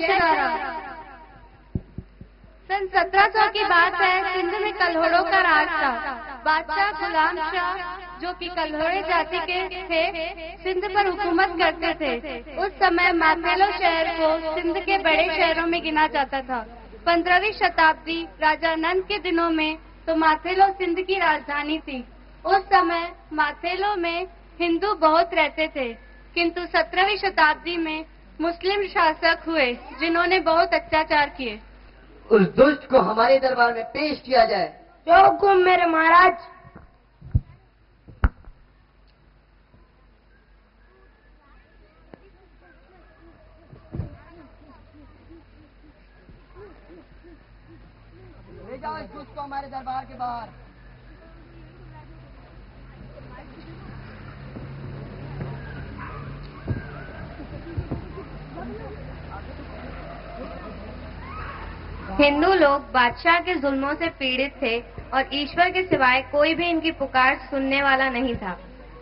कैसे रहा। सन 1700 की बात है। सिंध में कल्हड़ों का राज था। बादशाह गुलाम शाह, जो कि कल्हड़े जाति के थे, सिंध पर हुकूमत करते थे। उस समय माथेलो शहर को सिंध के बड़े शहरों में गिना जाता था। 15वीं शताब्दी राजा नंद के दिनों में तो माथेलो सिंध की राजधानी थी। उस समय माथेलो में हिंदू बहुत रहते थे, किंतु 17वीं शताब्दी में मुस्लिम शासक हुए, जिन्होंने बहुत अत्याचार किए। उस दुष्ट को हमारे दरबार में पेश किया जाए। जो हुकुम मेरे महाराज। ले जाओ इस दुष्ट को हमारे दरबार के बाहर। हिंदू लोग बादशाह के जुल्मों से पीड़ित थे और ईश्वर के सिवाय कोई भी इनकी पुकार सुनने वाला नहीं था।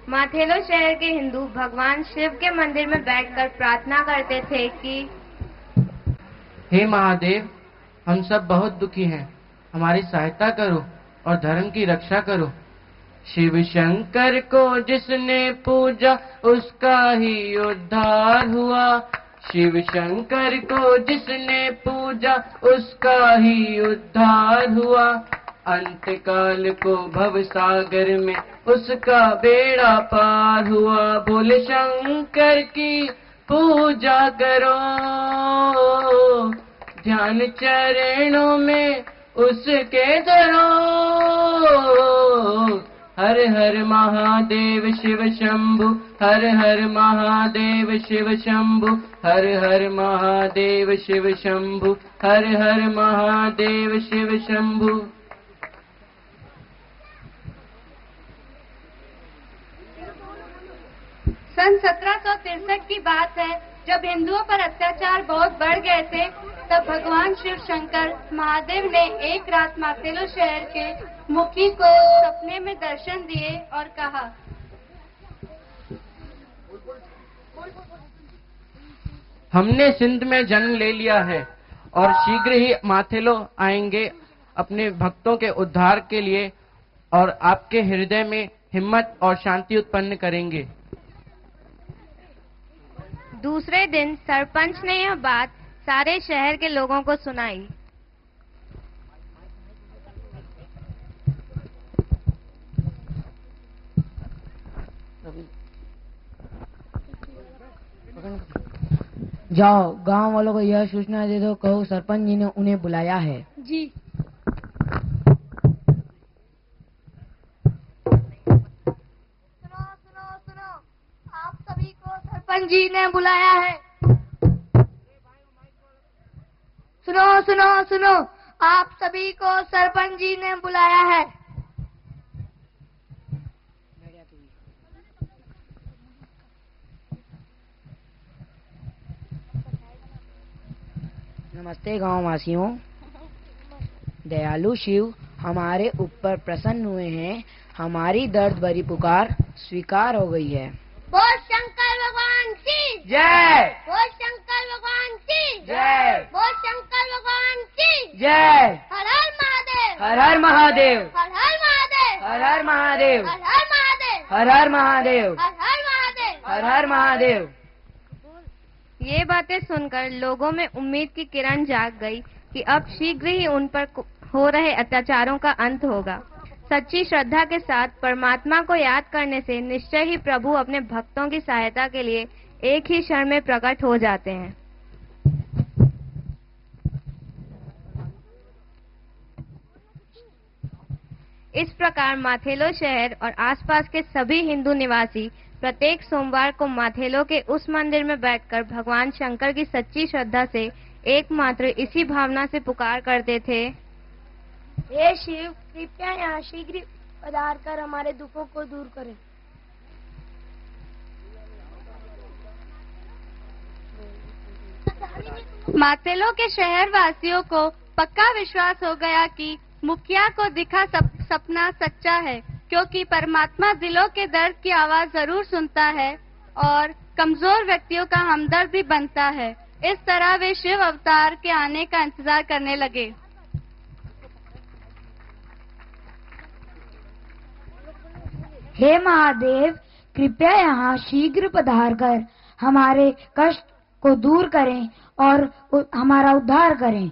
माथेलो शहर के हिंदू भगवान शिव के मंदिर में बैठकर प्रार्थना करते थे कि हे महादेव, हम सब बहुत दुखी हैं, हमारी सहायता करो और धर्म की रक्षा करो। शिव शंकर को जिसने पूजा उसका ही उद्धार हुआ। शिव शंकर को जिसने पूजा उसका ही उद्धार हुआ। अंतकाल को भव सागर में उसका बेड़ा पार हुआ। बोले शंकर की पूजा करो, ध्यान चरणों में उसके धरो। हर हर महादेव शिव शंभु, हर हर महादेव शिव शंभु, हर हर महादेव शिव शंभु, हर हर महादेव शिव शंभु। सन 1763 की बात है। जब हिंदुओं पर अत्याचार बहुत बढ़ गए थे, तब भगवान शिव शंकर महादेव ने एक रात माथेलो शहर के मुखी को सपने में दर्शन दिए और कहा, हमने सिंध में जन्म ले लिया है और शीघ्र ही माथेलो आएंगे अपने भक्तों के उद्धार के लिए और आपके हृदय में हिम्मत और शांति उत्पन्न करेंगे। दूसरे दिन सरपंच ने यह बात सारे शहर के लोगों को सुनाई। जाओ गांव वालों को यह सूचना दे दो, कहो सरपंच जी ने उन्हें बुलाया है। जी। सुनो, आप सभी को सरपंच जी ने बुलाया है। सुनो, आप सभी को सरपंच जी ने बुलाया है। नमस्ते गांव वासियों। दयालु शिव हमारे ऊपर प्रसन्न हुए हैं। हमारी दर्द भरी पुकार स्वीकार हो गई है। बोल शंकर भगवान की जय। बोल शंकर भगवान की जय। बोल शंकर भगवान की जय। हर हर महादेव, हर हर महादेव, हर हर महादेव, हर हर महादेव, हर हर महादेव, हर हर महादेव, हर हर महादेव, हर हर महादेव। ये बातें सुनकर लोगों में उम्मीद की किरण जाग गई कि अब शीघ्र ही उन पर हो रहे अत्याचारों का अंत होगा। सच्ची श्रद्धा के साथ परमात्मा को याद करने से निश्चय ही प्रभु अपने भक्तों की सहायता के लिए एक ही क्षण में प्रकट हो जाते हैं। इस प्रकार माथेलो शहर और आसपास के सभी हिंदू निवासी प्रत्येक सोमवार को माथेलो के उस मंदिर में बैठकर भगवान शंकर की सच्ची श्रद्धा से एकमात्र इसी भावना से पुकार करते थे, हे शिव, कृपया यहाँ शीघ्र पधार कर हमारे दुखों को दूर करें। माथेलो के शहर वासियों को पक्का विश्वास हो गया कि मुखिया को दिखा सपना सच्चा है, क्योंकि परमात्मा दिलों के दर्द की आवाज जरूर सुनता है और कमजोर व्यक्तियों का हमदर्द भी बनता है। इस तरह वे शिव अवतार के आने का इंतजार करने लगे। हे महादेव, कृपया यहाँ शीघ्र पधार कर हमारे कष्ट को दूर करें और हमारा उद्धार करें।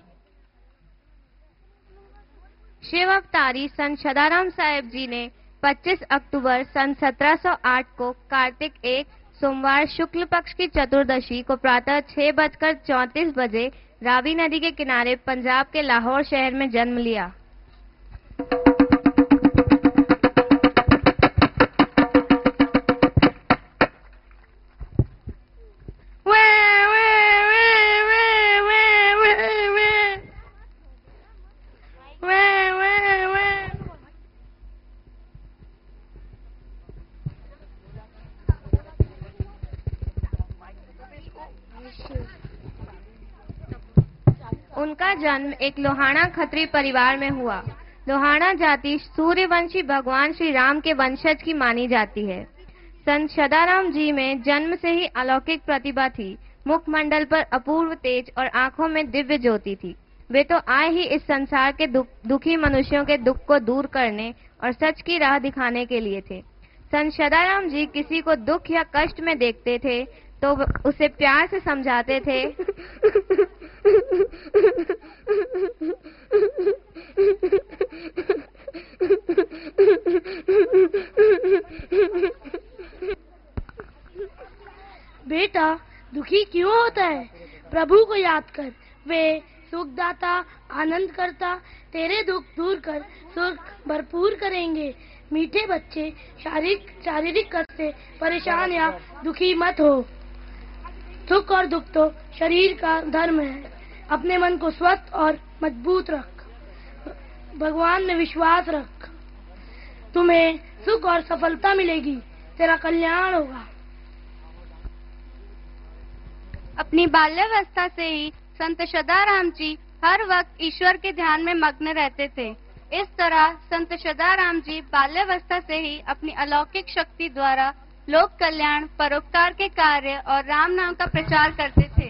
शिव अवतारी संत सदाराम साहेब जी ने 25 अक्टूबर सन 1708 को कार्तिक 1 सोमवार शुक्ल पक्ष की चतुर्दशी को प्रातः 6:34 बजे रावी नदी के किनारे पंजाब के लाहौर शहर में जन्म लिया। उनका जन्म एक लोहाना खत्री परिवार में हुआ। लोहाना जाति सूर्यवंशी भगवान श्री राम के वंशज की मानी जाती है। संत सदाराम जी में जन्म से ही अलौकिक प्रतिभा थी। मुखमंडल पर अपूर्व तेज और आंखों में दिव्य ज्योति थी। वे तो आए ही इस संसार के दुखी मनुष्यों के दुख को दूर करने और सच की राह दिखाने के लिए थे। संत सदाराम जी किसी को दुख या कष्ट में देखते थे तो उसे प्यार से समझाते थे। बेटा, दुखी क्यों होता है? प्रभु को याद कर, वे सुखदाता, आनंद करता, तेरे दुख दूर कर सुख भरपूर करेंगे। मीठे बच्चे, शारीरिक कष्ट से परेशान या दुखी मत हो। सुख और दुख तो शरीर का धर्म है। अपने मन को स्वस्थ और मजबूत रख, भगवान में विश्वास रख, तुम्हें सुख और सफलता मिलेगी, तेरा कल्याण होगा। अपनी बाल्यावस्था से ही संत सदाराम जी हर वक्त ईश्वर के ध्यान में मग्न रहते थे। इस तरह संत सदाराम जी बाल्यावस्था से ही अपनी अलौकिक शक्ति द्वारा लोक कल्याण, परोपकार के कार्य और राम नाम का प्रचार करते थे।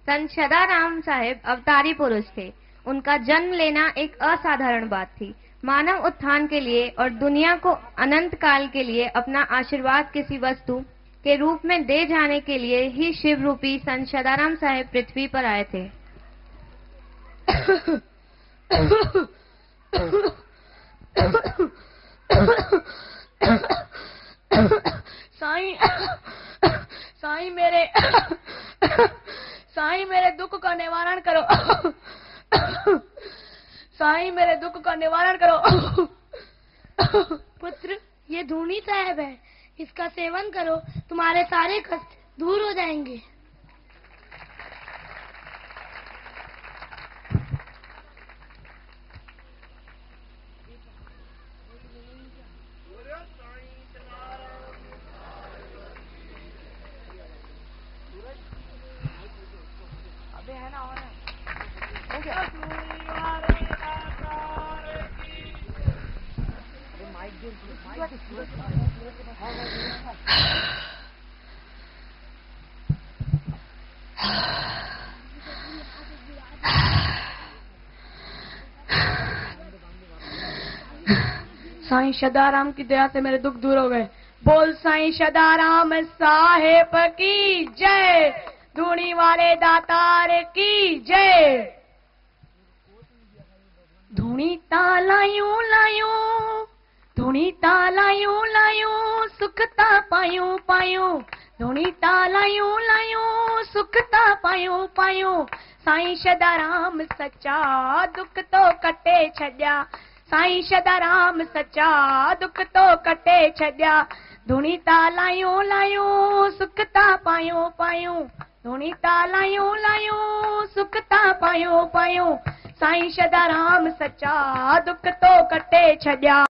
संत सदाराम साहेब अवतारी पुरुष थे। उनका जन्म लेना एक असाधारण बात थी। मानव उत्थान के लिए और दुनिया को अनंत काल के लिए अपना आशीर्वाद किसी वस्तु के रूप में दे जाने के लिए ही शिव रूपी संत सदाराम साहेब पृथ्वी पर आए थे। साईं मेरे दुख का निवारण करो। साईं मेरे दुख का निवारण करो। पुत्र, ये धूनी साहब है, इसका सेवन करो, तुम्हारे सारे कष्ट दूर हो जाएंगे। साईं सदाराम की दया से मेरे दुख दूर हो गए। बोल साईं सदाराम साहेब की जय। धूनी वाले दातार की जय। धूनी तालायूं लायूं, धूनी तालायूं लायूं, सुखता पायूं पायूं। धूनी तालायूं लायूं, सुखता पायूं पायूं। साईं सदाराम सच्चा, दुख तो कटे छड्या। साईं सदाराम सच्चा, दुख तो कटे छड्या। धूनी तालायूं लायूं, सुखता पायूं पायूं। धूनी तालायूं लायूं, सुखता पायूं पायूं। साईं सदाराम सच्चा, दुख तो कटे छड्या।